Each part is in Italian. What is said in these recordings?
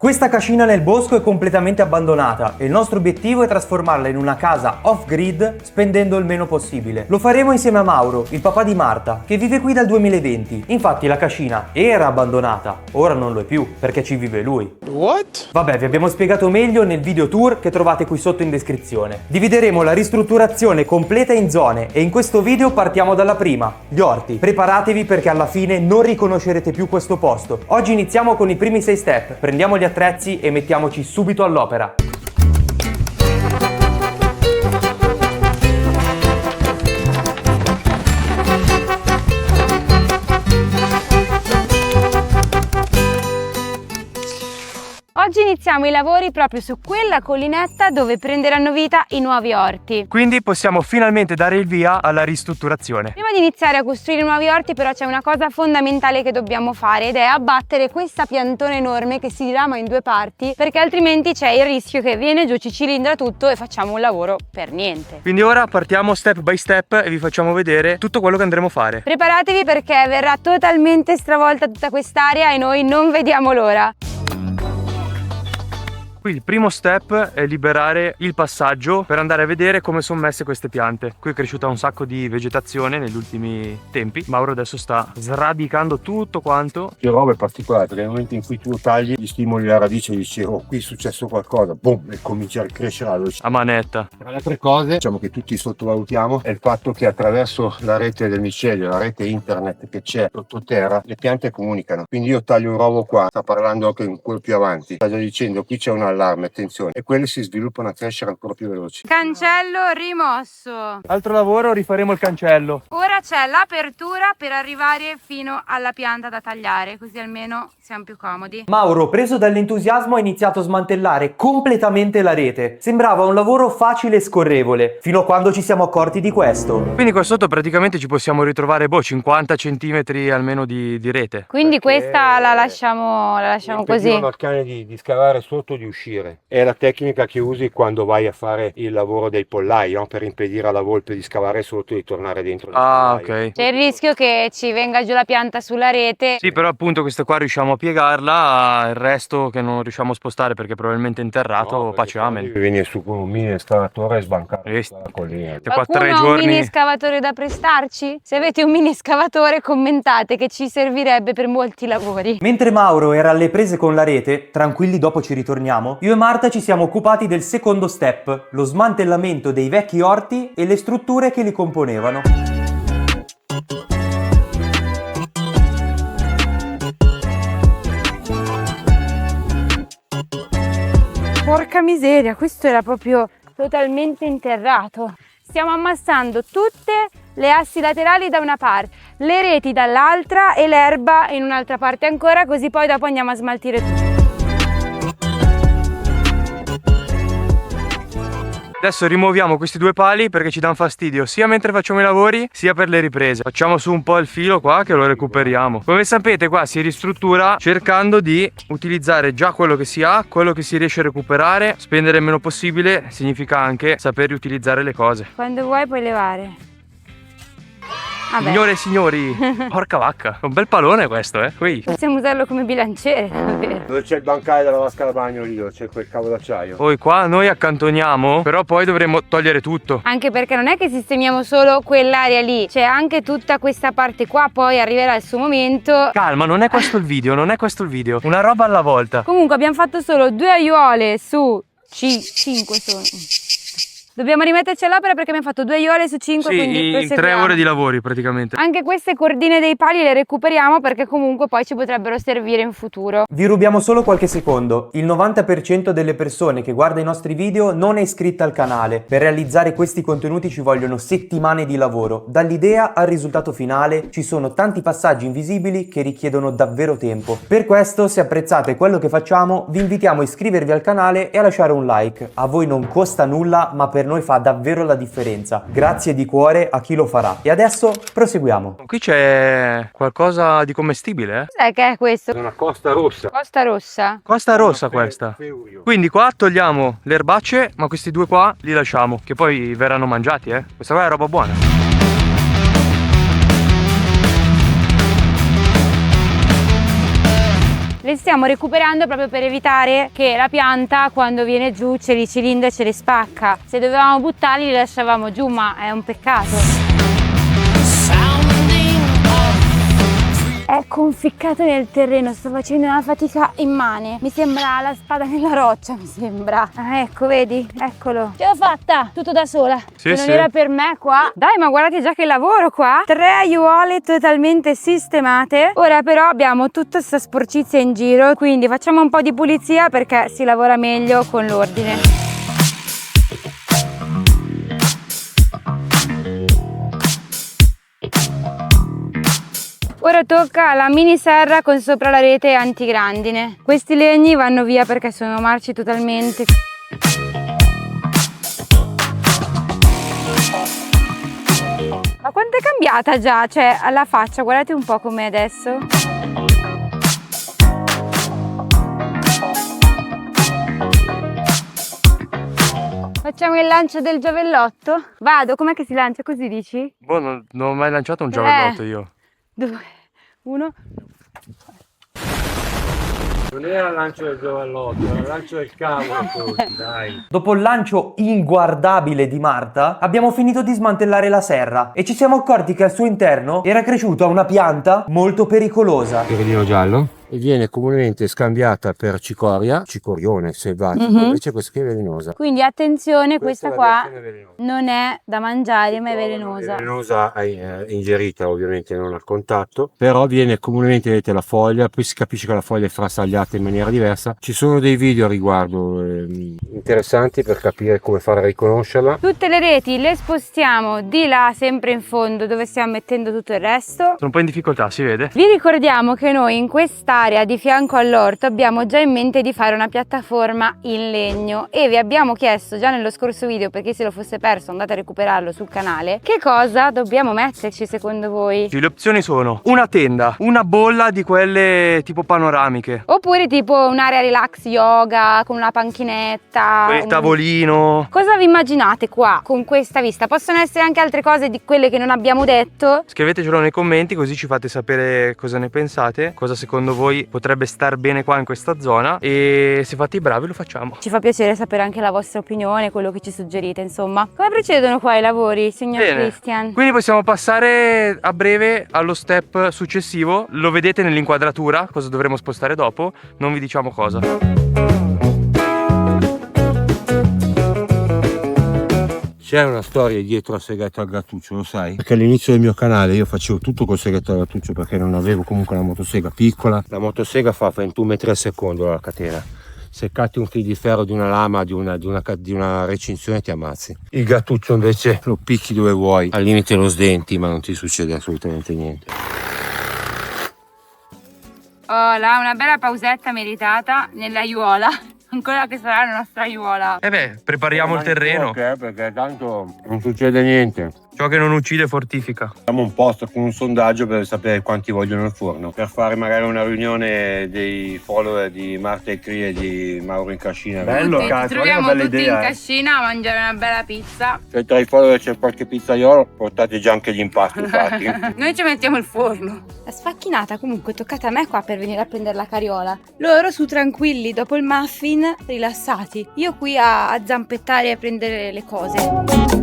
Questa cascina nel bosco è completamente abbandonata e il nostro obiettivo è trasformarla in una casa off-grid spendendo il meno possibile. Lo faremo insieme a Mauro, il papà di Marta, che vive qui dal 2020. Infatti la cascina era abbandonata, ora non lo è più, perché ci vive lui. What? Vabbè, vi abbiamo spiegato meglio nel video tour che trovate qui sotto in descrizione. Divideremo la ristrutturazione completa in zone e in questo video partiamo dalla prima, gli orti. Preparatevi perché alla fine non riconoscerete più questo posto. Oggi iniziamo con i primi 6 step, prendiamo gli attrezzi e mettiamoci subito all'opera. Oggi iniziamo i lavori proprio su quella collinetta dove prenderanno vita i nuovi orti. Quindi possiamo finalmente dare il via alla ristrutturazione. Prima di iniziare a costruire i nuovi orti però c'è una cosa fondamentale che dobbiamo fare ed è abbattere questa piantona enorme che si dirama in 2 parti, perché altrimenti c'è il rischio che viene giù, ci cilindra tutto e facciamo un lavoro per niente. Quindi ora partiamo step by step e vi facciamo vedere tutto quello che andremo a fare. Preparatevi perché verrà totalmente stravolta tutta quest'area e noi non vediamo l'ora. Qui il primo step è liberare il passaggio per andare a vedere come sono messe queste piante. Qui è cresciuta un sacco di vegetazione negli ultimi tempi. Mauro adesso sta sradicando tutto quanto. Che roba è particolare, perché nel momento in cui tu tagli, gli stimoli la radice e dici oh, qui è successo qualcosa, boom, e comincia a crescere alla velocità. A manetta. Tra le altre cose, diciamo che tutti sottovalutiamo, è il fatto che attraverso la rete del micelio, la rete internet che c'è sottoterra, le piante comunicano. Quindi io taglio un rovo qua, sta parlando anche in quello più avanti, sta già dicendo qui c'è un allarme, attenzione, e quelle si sviluppano a crescere ancora più veloci. Cancello rimosso. Altro lavoro, rifaremo il cancello. Ora c'è l'apertura per arrivare fino alla pianta da tagliare, così almeno siamo più comodi. Mauro, preso dall'entusiasmo, ha iniziato a smantellare completamente la rete. Sembrava un lavoro facile e scorrevole, fino a quando ci siamo accorti di questo. Quindi qua sotto praticamente ci possiamo ritrovare 50 centimetri almeno di rete. Quindi Perché questa la lasciamo così. Impedivano al cane di scavare sotto, di uscire. È la tecnica che usi quando vai a fare il lavoro dei pollai, no? Per impedire alla volpe di scavare sotto e di tornare dentro. Ah, ok. C'è il rischio che ci venga giù la pianta sulla rete. Sì, però appunto questa qua riusciamo a piegarla, il resto che non riusciamo a spostare perché probabilmente è interrato, pace amen. Vieni su con un mini escavatore e sbancare Sì. la collina. Che qua 3 Qualcuno ha un giorni. mini escavatore da prestarci? Se avete un mini escavatore commentate che ci servirebbe per molti lavori. Mentre Mauro era alle prese con la rete, tranquilli dopo ci ritorniamo, io e Marta ci siamo occupati del secondo step, lo smantellamento dei vecchi orti e le strutture che li componevano. Porca miseria, questo era proprio totalmente interrato. Stiamo ammassando tutte le assi laterali da una parte, le reti dall'altra e l'erba in un'altra parte ancora, così poi dopo andiamo a smaltire tutto. Adesso rimuoviamo questi 2 pali perché ci danno fastidio sia mentre facciamo i lavori sia per le riprese. Facciamo su un po' il filo qua che lo recuperiamo. Come sapete qua si ristruttura cercando di utilizzare già quello che si ha, quello che si riesce a recuperare. Spendere il meno possibile significa anche saper riutilizzare le cose. Quando vuoi puoi levare. Vabbè. Signore e signori, porca vacca, un bel palone questo, qui. Possiamo usarlo come bilanciere, davvero. Dove c'è il bancale della vasca da bagno lì, dove c'è quel cavo d'acciaio. Poi qua noi accantoniamo, però poi dovremo togliere tutto. Anche perché non è che sistemiamo solo quell'area lì, c'è anche tutta questa parte qua, poi arriverà il suo momento. Calma, non è questo il video, non è questo il video. Una roba alla volta. Comunque abbiamo fatto solo 2 aiuole su 5 sono. Dobbiamo rimetterci all'opera perché abbiamo fatto 2 aiuole su 5, Sì, quindi in 3 proseguiamo. ore di lavori praticamente. Anche queste cordine dei pali le recuperiamo perché comunque poi ci potrebbero servire in futuro. Vi rubiamo solo qualche secondo. Il 90% delle persone che guarda i nostri video non è iscritta al canale. Per realizzare questi contenuti ci vogliono settimane di lavoro. Dall'idea al risultato finale ci sono tanti passaggi invisibili che richiedono davvero tempo. Per questo, se apprezzate quello che facciamo, vi invitiamo a iscrivervi al canale e a lasciare un like. A voi non costa nulla, ma per noi fa davvero la differenza. Grazie di cuore a chi lo farà. E adesso proseguiamo. Qui c'è qualcosa di commestibile, Cos'è che è questo? È una costa rossa. Costa rossa? Costa rossa questa. Quindi qua togliamo le erbacce, ma questi 2 qua li lasciamo, che poi verranno mangiati, Questa qua è roba buona. le stiamo recuperando proprio per evitare che la pianta quando viene giù ce li cilinda e ce le spacca. Se dovevamo buttarli li lasciavamo giù, ma è un peccato. È conficcato nel terreno, sto facendo una fatica immane. Mi sembra la spada nella roccia, mi sembra. Ecco, vedi? Eccolo. Ce l'ho fatta, tutto da sola. Sì, Non era per me qua. Dai, ma guardate già che lavoro qua. 3 aiuole totalmente sistemate. Ora però abbiamo tutta questa sporcizia in giro, quindi facciamo un po' di pulizia perché si lavora meglio con l'ordine. Ora tocca la mini serra con sopra la rete antigrandine. Questi legni vanno via perché sono marci totalmente. Ma quanto è cambiata già? Cioè, alla faccia, guardate un po' com'è adesso. Facciamo il lancio del giavellotto? Vado, com'è che si lancia? Così dici? Boh, non ho mai lanciato un giavellotto io. 2, 1. Non era il lancio del giavellotto, era il lancio del cavolo, dai. Dopo il lancio inguardabile di Marta, abbiamo finito di smantellare la serra e ci siamo accorti che al suo interno era cresciuta una pianta molto pericolosa. Fiorellino giallo. E viene comunemente scambiata per cicoria, cicorione selvatico, invece questa qui è velenosa. Quindi attenzione, questa è la qua versione velenosa. non è da mangiare, ma è velenosa. È velenosa ingerita, ovviamente non al contatto, però viene comunemente, vedete la foglia, poi si capisce che la foglia è frastagliata in maniera diversa. Ci sono dei video a riguardo interessanti per capire come fare a riconoscerla. Tutte le reti le spostiamo di là, sempre in fondo, dove stiamo mettendo tutto il resto. Sono un po' in difficoltà, si vede? Vi ricordiamo che noi in quest'area di fianco all'orto abbiamo già in mente di fare una piattaforma in legno e vi abbiamo chiesto già nello scorso video, per chi se lo fosse perso andate a recuperarlo sul canale, che cosa dobbiamo metterci secondo voi? Le opzioni sono una tenda, una bolla di quelle tipo panoramiche, Oppure tipo un'area relax yoga con una panchinetta, con il tavolino. Cosa vi immaginate qua con questa vista? Possono essere anche altre cose di quelle che non abbiamo detto. Scrivetecelo nei commenti, così ci fate sapere cosa ne pensate, cosa secondo voi potrebbe star bene qua in questa zona, e se fate i bravi lo facciamo. Ci fa piacere sapere anche la vostra opinione, quello che ci suggerite, insomma. Come procedono qua i lavori, signor Bene. Christian? Quindi possiamo passare a breve allo step successivo. Lo vedete nell'inquadratura cosa dovremo spostare dopo, non vi diciamo cosa. C'è una storia dietro al seghetto al Gattuccio, lo sai? Perché all'inizio del mio canale io facevo tutto col seghetto al Gattuccio perché non avevo comunque una motosega piccola. La motosega fa 21 metri al secondo la catena. Se catti un fil di ferro di una lama, di una recinzione, ti ammazzi. Il Gattuccio invece lo picchi dove vuoi, al limite lo sdenti, ma non ti succede assolutamente niente. Oh, là una bella pausetta meritata nell'aiuola. Ancora che sarà la nostra aiuola. Prepariamo il terreno. Perché tanto non succede niente. Ciò che non uccide fortifica. Facciamo un post con un sondaggio per sapere quanti vogliono il forno, per fare magari una riunione dei follower di Marta e Cri e di Mauro in Cascina. Bello, Ci cazzo, troviamo che bella tutti idea, in cascina a mangiare una bella pizza. Se tra i follower c'è qualche pizzaiolo, portate già anche gli impasti fatti. Noi ci mettiamo il forno. La sfacchinata comunque è toccata a me qua per venire a prendere la carriola. Loro su tranquilli dopo il muffin, rilassati. Io qui a zampettare e a prendere le cose.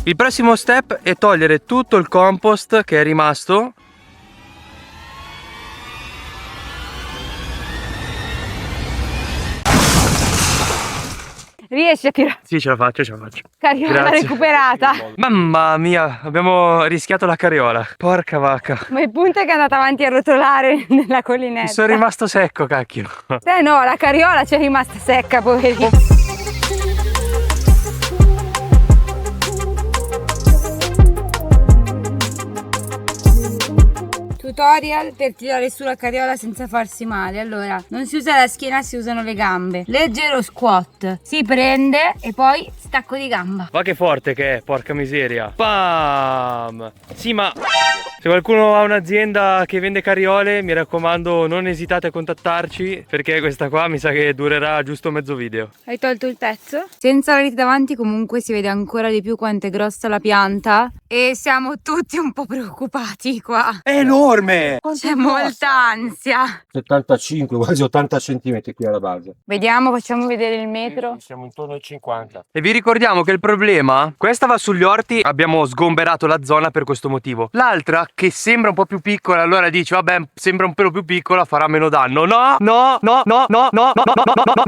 Il prossimo step è togliere tutto il compost che è rimasto. Riesci a tirare? Sì, ce la faccio, ce la faccio. Carriola Grazie. recuperata. Mamma mia, abbiamo rischiato la carriola. Porca vacca. Ma il punto è che è andata avanti a rotolare nella Mi collinetta. sono rimasto secco, cacchio. No, la carriola ci è rimasta secca, poverina. Tutorial per tirare su la carriola senza farsi male. Allora, non si usa la schiena, si usano le gambe. Leggero squat, si prende e poi stacco di gamba. Ma che forte che è, porca miseria. Pam! Sì, ma se qualcuno ha un'azienda che vende carriole, mi raccomando, non esitate a contattarci, perché questa qua mi sa che durerà giusto mezzo video. Hai tolto il pezzo? Senza la rete davanti comunque si vede ancora di più quanto è grossa la pianta. e siamo tutti un po' preoccupati qua. È enorme! C'è molta ansia. 75, quasi 80 centimetri qui alla base. Vediamo, facciamo vedere il metro. Siamo intorno ai 50. E vi ricordiamo che il problema, questa va sugli orti, abbiamo sgomberato la zona per questo motivo. L'altra, che sembra un po' più piccola, allora dici vabbè, sembra un pelo più piccola, farà meno danno. No.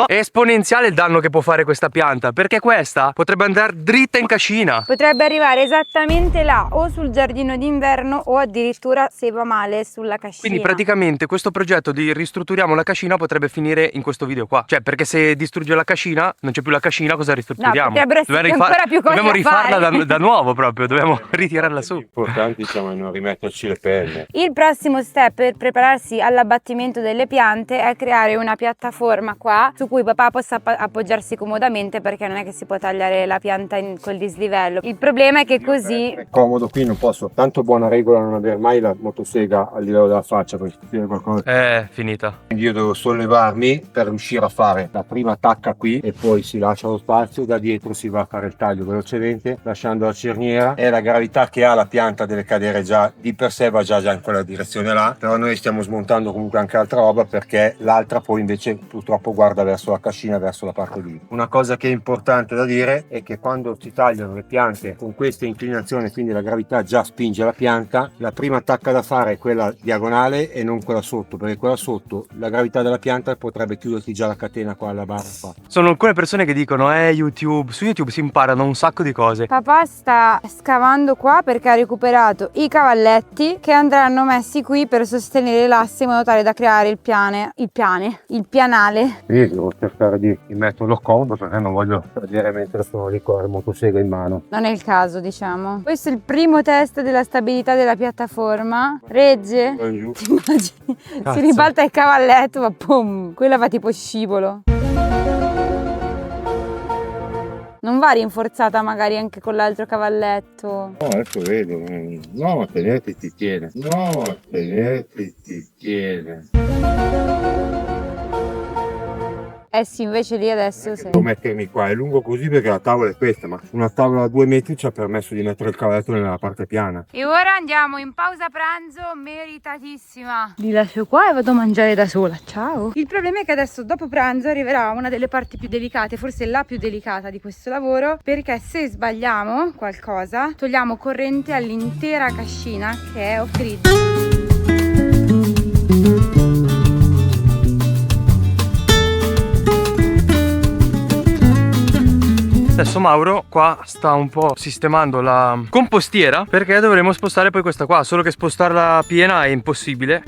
È esponenziale il danno che può fare questa pianta, perché questa potrebbe andare dritta in cascina. Potrebbe arrivare esattamente là, o sul giardino d'inverno o addirittura, se va male, sulla cascina. Quindi praticamente questo progetto di ristrutturiamo la cascina potrebbe finire in questo video qua. Cioè, perché se distrugge la cascina, non c'è più la cascina, cosa ristrutturiamo? No, potrebbero essere ancora più cose dobbiamo da rifarla fare. da nuovo proprio, dobbiamo ritirarla su. L'importante diciamo è non rimetterci le penne. Il prossimo step per prepararsi all'abbattimento delle piante è creare una piattaforma qua su cui papà possa appoggiarsi comodamente, perché non è che si può tagliare la pianta col dislivello. Il problema è che così È comodo qui, non posso. Tanto buona regola non avere mai la motosega al livello della faccia per sentire qualcosa. È finita. Quindi io devo sollevarmi per riuscire a fare la prima tacca qui e poi si lascia lo spazio, da dietro si va a fare il taglio velocemente lasciando la cerniera, e la gravità che ha la pianta deve cadere già di per sé, va già in quella direzione là, però noi stiamo smontando comunque anche altra roba perché l'altra poi invece purtroppo guarda verso la cascina, verso la parte lì. Una cosa che è importante da dire è che quando si tagliano le piante con questa inclinazione, quindi la gravità già spinge la pianta, la prima tacca da fare è quella diagonale e non quella sotto, perché quella sotto la gravità della pianta potrebbe chiuderti già la catena qua alla barra qua. Sono alcune persone che dicono YouTube, su YouTube si imparano un sacco di cose. papà sta scavando qua perché ha recuperato i cavalletti che andranno messi qui per sostenere l'asse in modo tale da creare il pianale. Io devo cercare di metterlo comodo perché non voglio cadere mentre sono lì con la motosega in mano. Non è il caso, diciamo. Questo è il primo test della stabilità della piattaforma. Regge? Va in giù. Ti immagini? Cazzo. Si ribalta il cavalletto, ma pum! Quella va tipo scivolo. Non va rinforzata magari anche con l'altro cavalletto? No, adesso vedo. No, tenerti ti tiene. No, tenerti ti tiene. Eh sì, invece lì adesso sì. Devo mettermi qua, è lungo così perché la tavola è questa, ma una tavola a 2 metri ci ha permesso di mettere il cavalletto nella parte piana. E ora andiamo in pausa pranzo meritatissima. Li lascio qua e vado a mangiare da sola. Ciao. Il problema è che adesso dopo pranzo arriverà una delle parti più delicate, forse la più delicata di questo lavoro, perché se sbagliamo qualcosa togliamo corrente all'intera cascina che è off-grid. Adesso Mauro qua sta un po' sistemando la compostiera perché dovremo spostare poi questa qua, solo che spostarla piena è impossibile.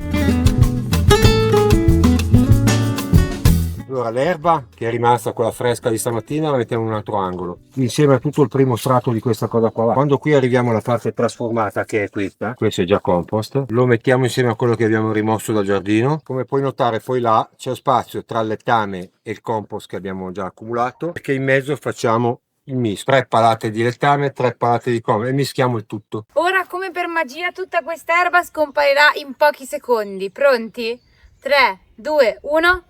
Allora l'erba che è rimasta quella fresca di stamattina la mettiamo in un altro angolo insieme a tutto il primo strato di questa cosa qua. Quando qui arriviamo alla parte trasformata, che è questa, questo è già compost, lo mettiamo insieme a quello che abbiamo rimosso dal giardino. Come puoi notare poi là c'è spazio tra il lettame e il compost che abbiamo già accumulato, perché in mezzo facciamo il misto, 3 palate di lettame, 3 palate di compost e mischiamo il tutto. Ora come per magia tutta questa erba scomparirà in pochi secondi. Pronti? 3, 2, 1...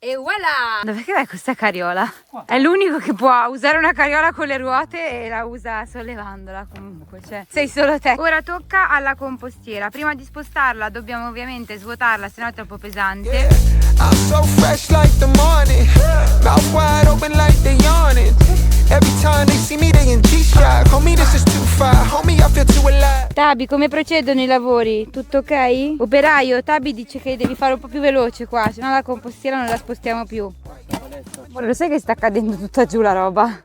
E voilà! Dov'è che vai questa carriola? È l'unico che può usare una carriola con le ruote e la usa sollevandola comunque, cioè sei solo te. Ora tocca alla compostiera. Prima di spostarla dobbiamo ovviamente svuotarla, sennò è troppo pesante. I'm so fresh like the morning, mouth wide open like they yawning. Every time they see me they in G-Shock. Homie, this is too far. Homie, I feel too alive. Tabi, come procedono i lavori? Tutto ok? Operaio, Tabi dice che devi fare un po' più veloce qua, se no la compostiera non la spostiamo più. Lo sai che sta cadendo tutta giù la roba?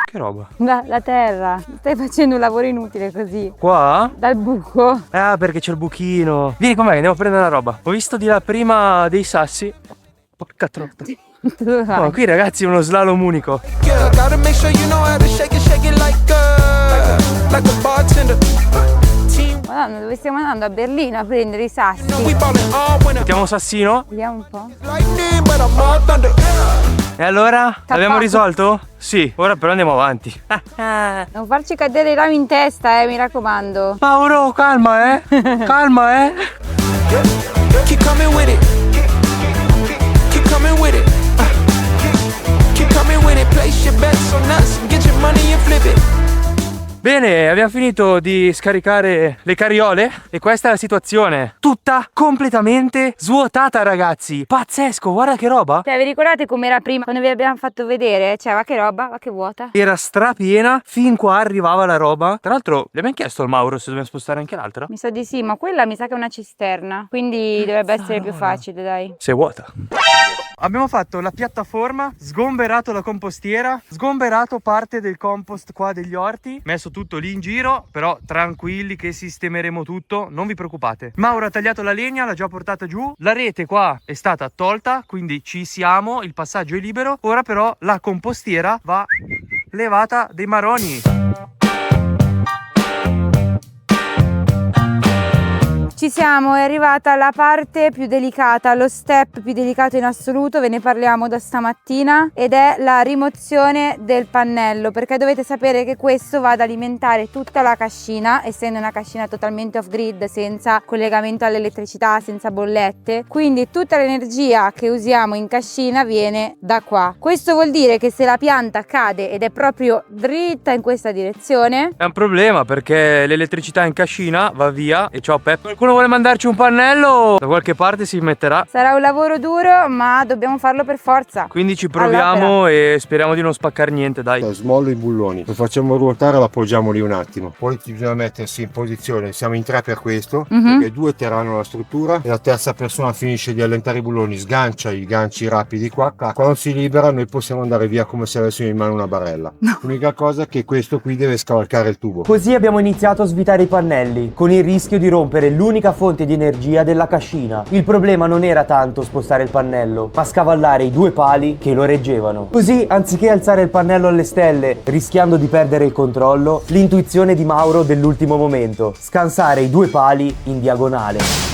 Che roba? La terra. Stai facendo un lavoro inutile così. Qua? Dal buco. Ah, perché c'è il buchino. Vieni con me, andiamo a prendere la roba. Ho visto di là prima dei sassi. Porca trotta. No, qui ragazzi è uno slalom unico. Yeah, gotta make sure you know how to shake it like a bartender. Team, Madonna, dove stiamo andando? A Berlino a prendere i sassi. we ballin' all winter. Mettiamo Sassino. Vediamo un po'. Lightning, but I'm all thunder. E allora? L'abbiamo risolto? Sì, ora però andiamo avanti. Non farci cadere i rami in testa, mi raccomando. Mauro, calma, calma, Keep coming with it. Keep coming with it. Keep coming with it. Place your bets on us and get your money and flip it. Bene, abbiamo finito di scaricare le carriole e questa è la situazione. Tutta completamente svuotata, ragazzi. Pazzesco, guarda che roba. Cioè, vi ricordate com'era prima quando vi abbiamo fatto vedere? Cioè, va che roba, va che vuota. Era strapiena, fin qua arrivava la roba. Tra l'altro, gli abbiamo chiesto al Mauro se dobbiamo spostare anche l'altra. Mi sa di sì, ma quella mi sa che è una cisterna, quindi dovrebbe essere più facile, dai. Se è vuota. Abbiamo fatto la piattaforma, sgomberato la compostiera, sgomberato parte del compost qua degli orti, messo tutto lì in giro, però tranquilli che sistemeremo tutto, non vi preoccupate. Mauro ha tagliato la legna, l'ha già portata giù, la rete qua è stata tolta, quindi ci siamo, il passaggio è libero. Ora però la compostiera va levata dei maroni. Ci siamo, è arrivata la parte più delicata, lo step più delicato in assoluto, ve ne parliamo da stamattina, ed è la rimozione del pannello, perché dovete sapere che questo va ad alimentare tutta la cascina, essendo una cascina totalmente off grid, senza collegamento all'elettricità, senza bollette, quindi tutta l'energia che usiamo in cascina viene da qua. Questo vuol dire che se la pianta cade ed è proprio dritta in questa direzione È un problema perché l'elettricità in cascina va via e ciao Pep. Qualcuno vuole mandarci un pannello? Da qualche parte si metterà. sarà un lavoro duro, ma dobbiamo farlo per forza. Quindi ci proviamo e speriamo di non spaccare niente, dai. Smollo i bulloni, lo facciamo ruotare, lo appoggiamo lì un attimo, poi bisogna mettersi in posizione, siamo in 3 per questo, perché 2 terranno la struttura e la terza persona finisce di allentare i bulloni, sgancia i ganci rapidi qua, quando si libera noi possiamo andare via come se avessimo in mano una barella. L'unica cosa è che questo qui deve scavalcare il tubo. Così abbiamo iniziato a svitare i pannelli, con il rischio di rompere l'unica fonte di energia della cascina. Il problema non era tanto spostare il pannello, ma scavallare i 2 pali che lo reggevano. Così, anziché alzare il pannello alle stelle, rischiando di perdere il controllo, l'intuizione di Mauro dell'ultimo momento: scansare i 2 pali in diagonale.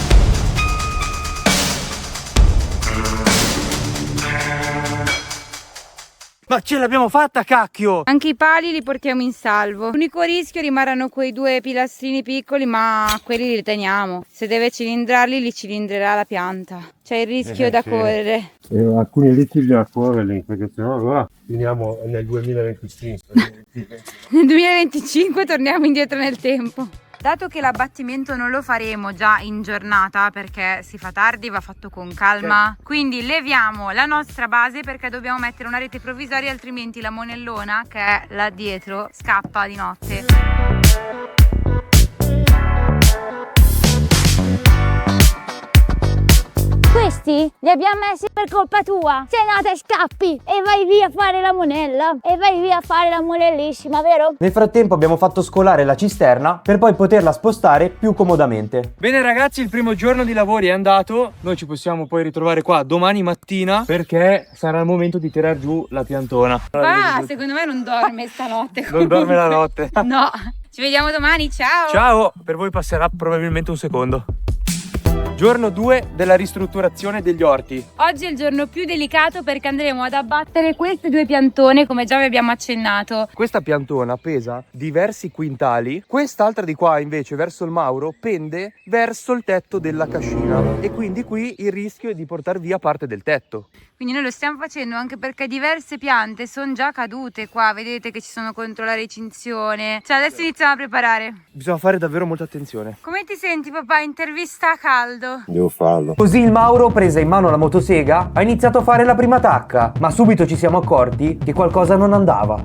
Ma ce l'abbiamo fatta, cacchio! Anche i pali li portiamo in salvo. L'unico rischio rimarranno quei 2 pilastrini piccoli, ma quelli li teniamo. Se deve cilindrarli, li cilindrerà la pianta. C'è il rischio da correre. Alcuni litri bisogna correre perché sennò allora finiamo nel 2025. Nel 2025 torniamo indietro nel tempo. Dato che l'abbattimento non lo faremo già in giornata perché si fa tardi, va fatto con calma, quindi leviamo la nostra base perché dobbiamo mettere una rete provvisoria, altrimenti la monellona che è là dietro scappa di notte. Questi li abbiamo messi per colpa tua, se no te scappi e vai via a fare la monella e vai via a fare la monellissima, vero? Nel frattempo abbiamo fatto scolare la cisterna per poi poterla spostare più comodamente. Bene ragazzi, il primo giorno di lavori è andato. Noi ci possiamo poi ritrovare qua domani mattina perché sarà il momento di tirar giù la piantona. Ah, secondo me non dorme stanotte. Non dorme la notte. No, ci vediamo domani, ciao! Ciao, per voi passerà probabilmente un secondo. Giorno 2 della ristrutturazione degli orti. Oggi è il giorno più delicato perché andremo ad abbattere queste 2 piantone, come già vi abbiamo accennato. Questa piantona pesa diversi quintali, quest'altra di qua invece verso il Mauro pende verso il tetto della cascina e quindi qui il rischio è di portare via parte del tetto. Quindi noi lo stiamo facendo anche perché diverse piante sono già cadute qua, vedete che ci sono contro la recinzione. Cioè adesso iniziamo a preparare. Bisogna fare davvero molta attenzione. Come ti senti papà? Intervista a caldo. Devo farlo. Così il Mauro, presa in mano la motosega, ha iniziato a fare la prima tacca, ma subito ci siamo accorti che qualcosa non andava.